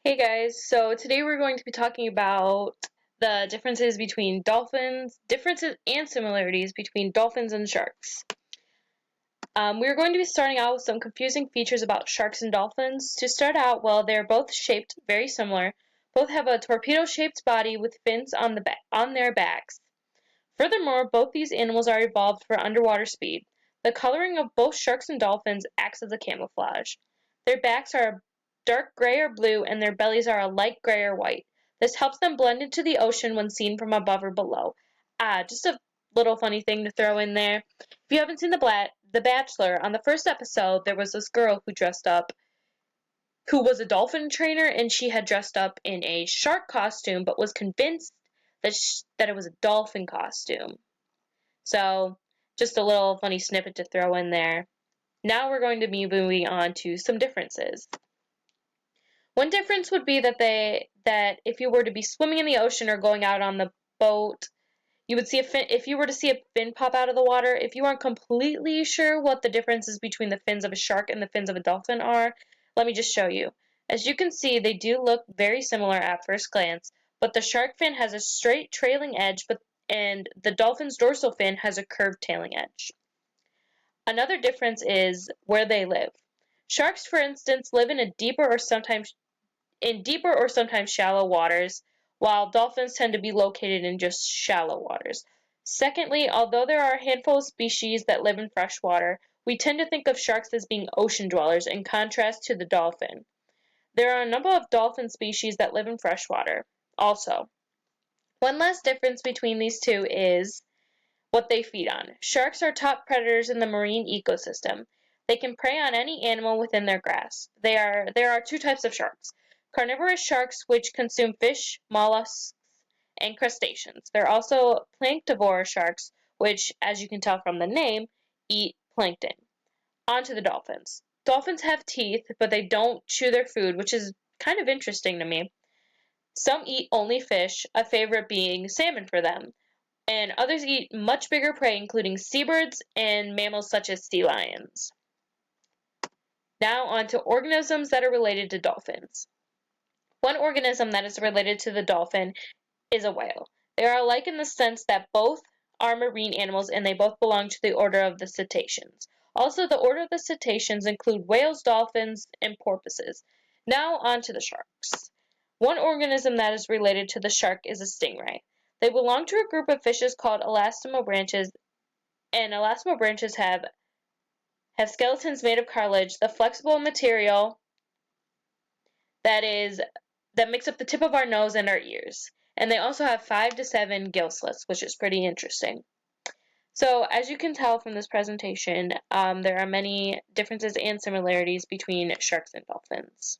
Hey guys, so today we're going to be talking about the differences and similarities between dolphins and sharks. We're going to be starting out with some confusing features about sharks and dolphins. To start out, well, they're both shaped very similar. Both have a torpedo-shaped body with fins on their backs. Furthermore, both these animals are evolved for underwater speed. The coloring of both sharks and dolphins acts as a camouflage. Their backs are a dark gray or blue, and their bellies are a light gray or white. This helps them blend into the ocean when seen from above or below. Just a little funny thing to throw in there. If you haven't seen The Bachelor, on the first episode, there was this girl who was a dolphin trainer, and she had dressed up in a shark costume, but was convinced that it was a dolphin costume. So, just a little funny snippet to throw in there. Now we're going to be moving on to some differences. One difference would be that if you were to be swimming in the ocean or going out on the boat, you would see a fin. If you were to see a fin pop out of the water, if you aren't completely sure what the differences between the fins of a shark and the fins of a dolphin are, let me just show you. As you can see, they do look very similar at first glance, but the shark fin has a straight trailing edge, and the dolphin's dorsal fin has a curved tailing edge. Another difference is where they live. Sharks, for instance, live in deeper or sometimes shallow waters, while dolphins tend to be located in just shallow waters. Secondly, although there are a handful of species that live in fresh water, we tend to think of sharks as being ocean dwellers in contrast to the dolphin. There are a number of dolphin species that live in fresh water. Also, one last difference between these two is what they feed on. Sharks are top predators in the marine ecosystem. They can prey on any animal within their grasp. There are two types of sharks. Carnivorous sharks, which consume fish, mollusks, and crustaceans. There are also planktivore sharks, which, as you can tell from the name, eat plankton. On to the dolphins. Dolphins have teeth, but they don't chew their food, which is kind of interesting to me. Some eat only fish, a favorite being salmon for them, and others eat much bigger prey, including seabirds and mammals such as sea lions. Now on to organisms that are related to dolphins. One organism that is related to the dolphin is a whale. They are alike in the sense that both are marine animals and they both belong to the order of the cetaceans. Also, the order of the cetaceans include whales, dolphins, and porpoises. Now on to the sharks. One organism that is related to the shark is a stingray. They belong to a group of fishes called elasmobranchs, and elasmobranchs have skeletons made of cartilage, the flexible material that is that makes up the tip of our nose and our ears. And they also have 5 to 7 gill slits, which is pretty interesting. So, as you can tell from this presentation, there are many differences and similarities between sharks and dolphins.